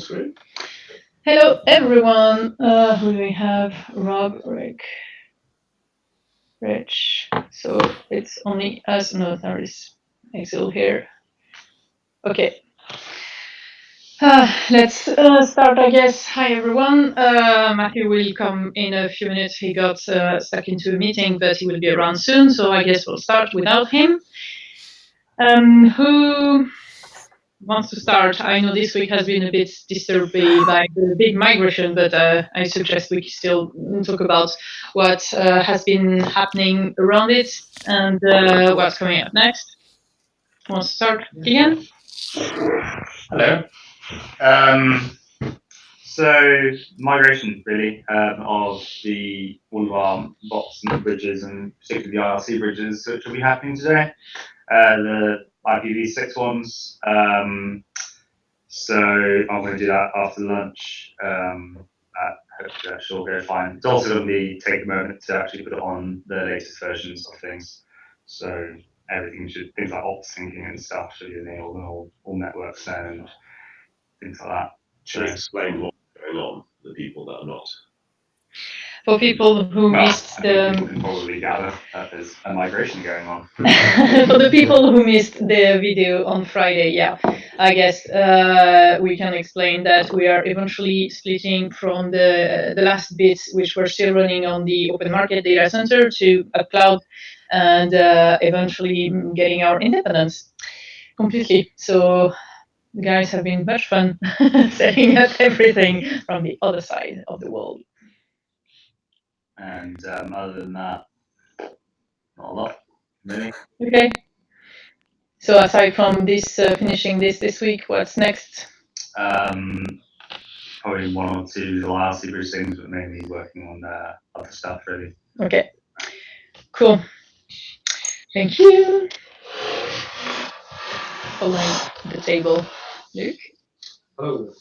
Screen. Hello, everyone. Who do we have? Rob, Rick, Rich. So it's only us. No, there is Axel here. Okay. Let's start, I guess. Hi, everyone. Matthew will come in a few minutes. He got stuck into a meeting, but he will be around soon. So I guess we'll start without him. Who wants to start? I know this week has been a bit disturbed by the big migration, but I suggest we still talk about what has been happening around it and what's coming up next. Want to start again? Hello. Um, so migration really of the all of our bots and bridges, and particularly the IRC bridges, which will be happening today. The IPv6 ones. So I'm going to do that after lunch. Hopefully that should all go fine. It's also going to be take a moment to actually put it on the latest versions of things. So everything should, things like opt syncing and stuff should be enabled on all networks then, and things like that. Should we explain what's going on for the people that are not? For people who Well, missed I think people the can probably gather that there's a migration going on. for the people who missed the video on Friday, yeah, I guess we can explain that we are eventually splitting from the last bits which were still running on the open market data center to a cloud, and eventually getting our independence completely. So the guys have been much fun setting up everything from the other side of the world. And other than that, not a lot, really. Okay. So aside from this, finishing this week, what's next? Probably one or two little IRC bridge things, but mainly working on other stuff, really. Okay. Cool. Thank you. Following the table. Luke? Hello.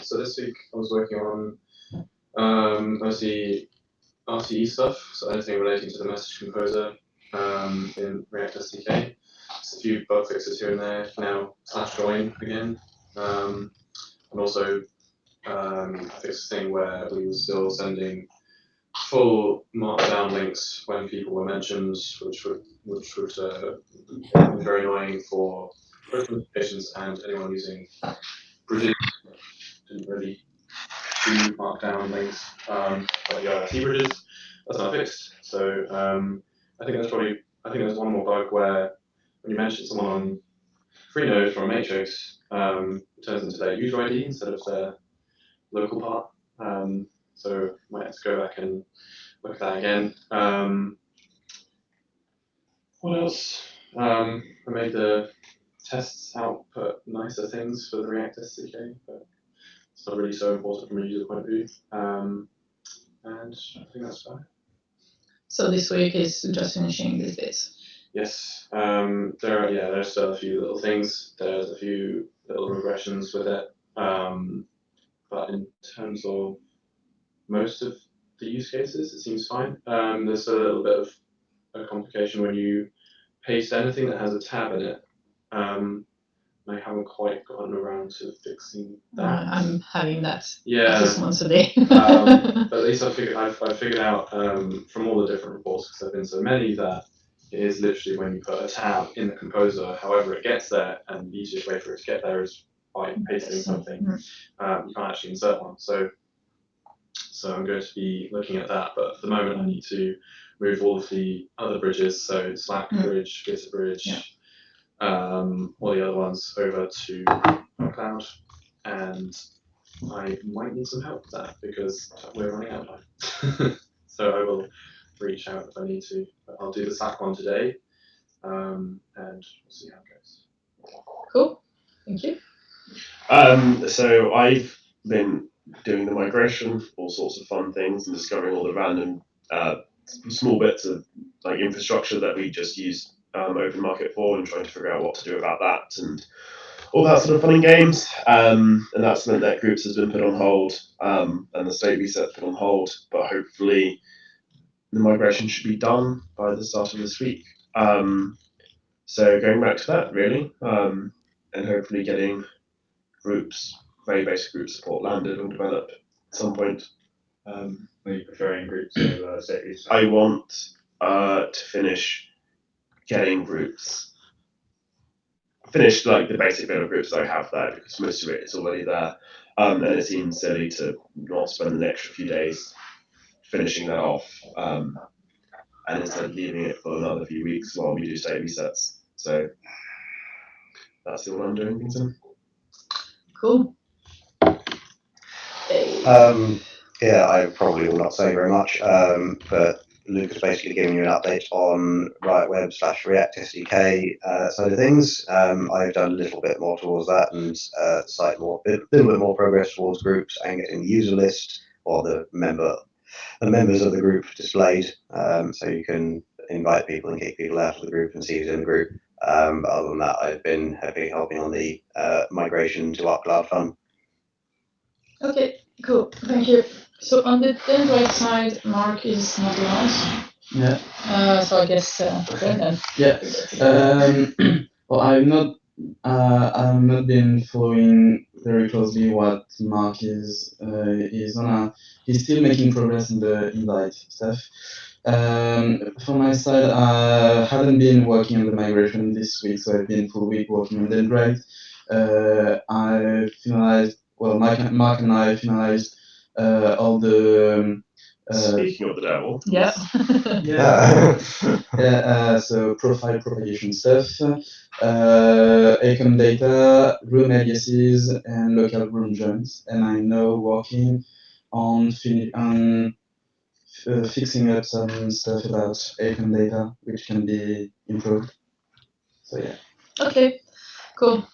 So this week I was working on mostly RTE stuff, so anything relating to the message composer in React SDK. Just a few bug fixes here and there now / join again. And also I fixed a thing where we were still sending full markdown links when people were mentioned, which would be very annoying for both notifications and anyone using bridges. Didn't really do markdown links, like the IRC bridges. That's not fixed. So I think there's one more bug where when you mention someone on Freenode from a matrix, it turns into their user ID instead of their local part. So might have to go back and look at that again. What else? I made the tests output nicer things for the React SDK, but it's not really so important from a user point of view. And I think that's fine. So this week is just finishing these bits. Yes, there's still a few little things. There's a few little regressions with it. But in terms of most of the use cases, it seems fine. There's a little bit of a complication when you paste anything that has a tab in it. I haven't quite gotten around to fixing that. I'm having that Yeah. at least once a day. But at least I've figured out from all the different reports, because there have been so many, that it is literally when you put a tab in the composer, however it gets there, and the easiest way for it to get there is by pasting something. You can't actually insert one. So I'm going to be looking at that, but for the moment I need to move all of the other bridges, so Slack bridge, Gitter bridge, all the other ones over to cloud, and I might need some help with that because we're running out of time. So I will reach out if I need to. But I'll do the Slack one today, and we'll see how it goes. Cool. Thank you. So I've been doing the migration, all sorts of fun things, and discovering all the random small bits of like infrastructure that we just use open market for, and trying to figure out what to do about that and all that sort of fun and games. And that's meant that groups has been put on hold, and the state reset's put on hold, but hopefully the migration should be done by the start of this week. So going back to that really, and hopefully getting groups very basic group support landed and developed at some point. Are you preferring groups over set groups? I want to finish getting groups. Finish like the basic bit of groups that I have there, because most of it is already there. And it seems silly to not spend the extra few days finishing that off, and instead leaving it for another few weeks while we do state resets. So that's the one I'm doing things in. Cool. Yeah, I probably will not say very much, but Luke is basically giving you an update on RiotWeb/React SDK side of things. I've done a little bit more towards that and a little bit more progress towards groups and getting the user list or the members of the group displayed, so you can invite people and kick people out of the group and see who's in the group. But other than that, I've been heavily helping on the migration to our cloud fund. Okay, cool. Thank you. So on the Dendrite side, Mark is not around. Yeah. So I guess Brendan. Yeah. Well, I've not been following very closely what Mark is on. He's still making progress in the invite stuff. From my side, I haven't been working on the migration this week, so I've been full week working on Dendrite. I finalized. Well, Mark and I finalized all the. Speaking of the devil. Yeah. So profile propagation stuff, econ data, room aliases, and local room joins. And I'm now working on fixing up some stuff about econ data, which can be improved. So yeah. Okay, cool.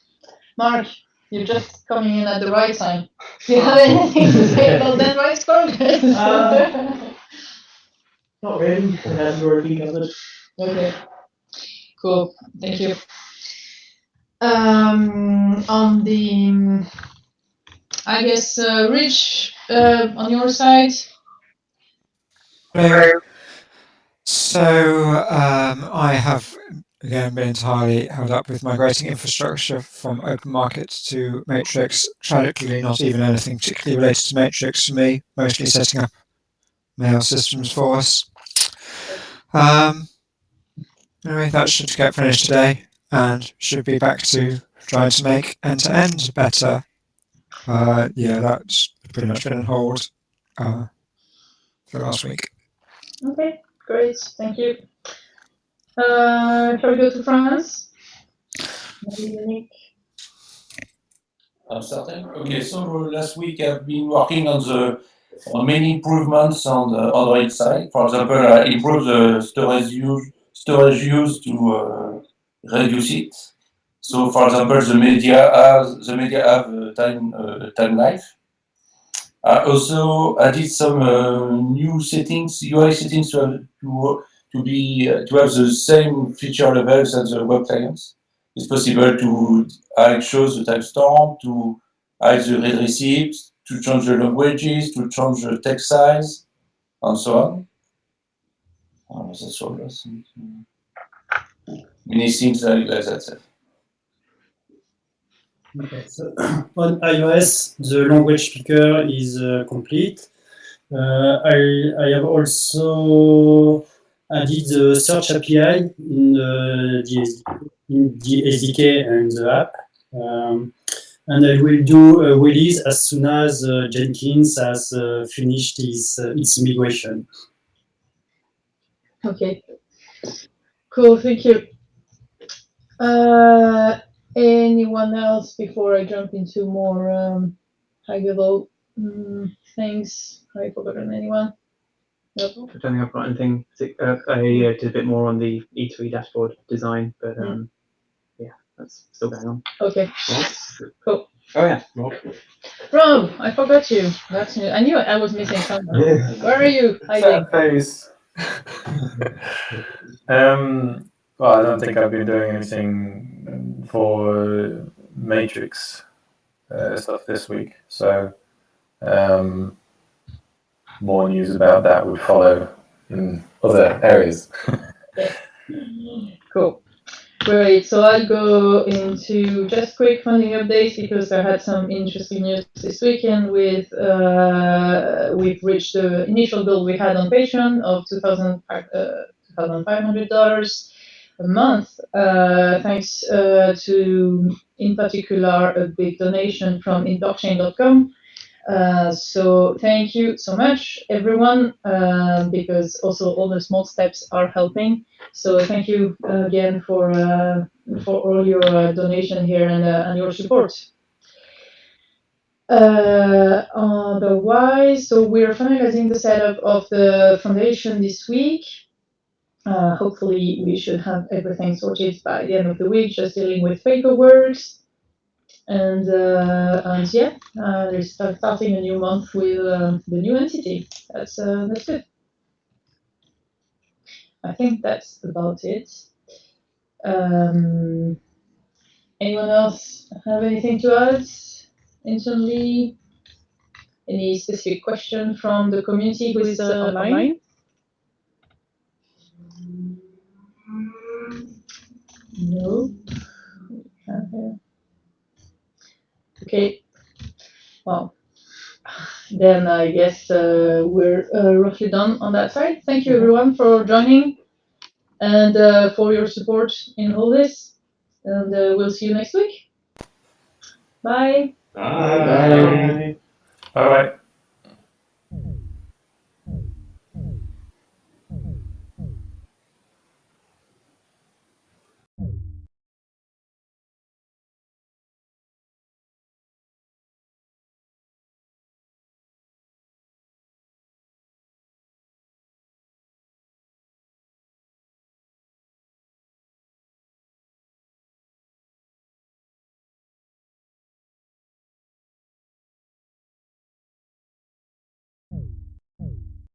Mark, you're just coming in at the right time. Do you have anything to say about Dendrite's progress? Not really. It has already been covered. Okay. Cool. Thank you. On the, I guess, Rich, on your side. Hello. So I have again been entirely held up with migrating infrastructure from open market to Matrix. Tragically, not even anything particularly related to Matrix for me. Mostly setting up mail systems for us. Anyway, that should get finished today, and should be back to trying to make end-to-end better. Yeah, that's pretty much been on hold for last week. Okay, great. Thank you. Shall we go to France? I'm starting. Okay, so last week I've been working on many improvements on the Android side. For example, I improved the storage use to reduce it. So, for example, the media have time life. I also added some new settings, UI settings to have the same feature levels as the web clients. It's possible to choose the timestamp, to hide the read receipts, to change the languages, to change the text size, and so on. That's all. Many things like that. Okay, so on iOS, the language picker is complete. I have also added the search API in the SDK and the app. And I will do a release as soon as Jenkins has finished its migration. Okay. Cool, thank you. Anyone else before I jump into more high level things? Have I forgotten anyone? Nope. I don't think I've got anything. I did a bit more on the E3 dashboard design, but yeah, that's still going on. Okay. Cool. Oh yeah, Rob, I forgot you. That's new. I knew I was missing someone. Where are you hiding? Face. Well, I don't think I've been doing anything for Matrix stuff this week, so more news about that would follow in other areas. Cool. Great. So I'll go into just quick funding updates because I had some interesting news this weekend. We've reached the initial goal we had on Patreon of $2,500 a month, thanks to, in particular, a big donation from inblockchain.com. So thank you so much, everyone, because also all the small steps are helping. So thank you again for all your donation here and your support. Otherwise, so we're finalizing the setup of the foundation this week. Hopefully, we should have everything sorted by the end of the week, just dealing with paperwork. And yeah, they're starting a new month with the new entity. That's good. I think that's about it. Anyone else have anything to add internally? Any specific question from the community who is online? No. Okay. Well, then I guess we're roughly done on that side. Thank you everyone for joining and for your support in all this. And we'll see you next week. Bye. Bye.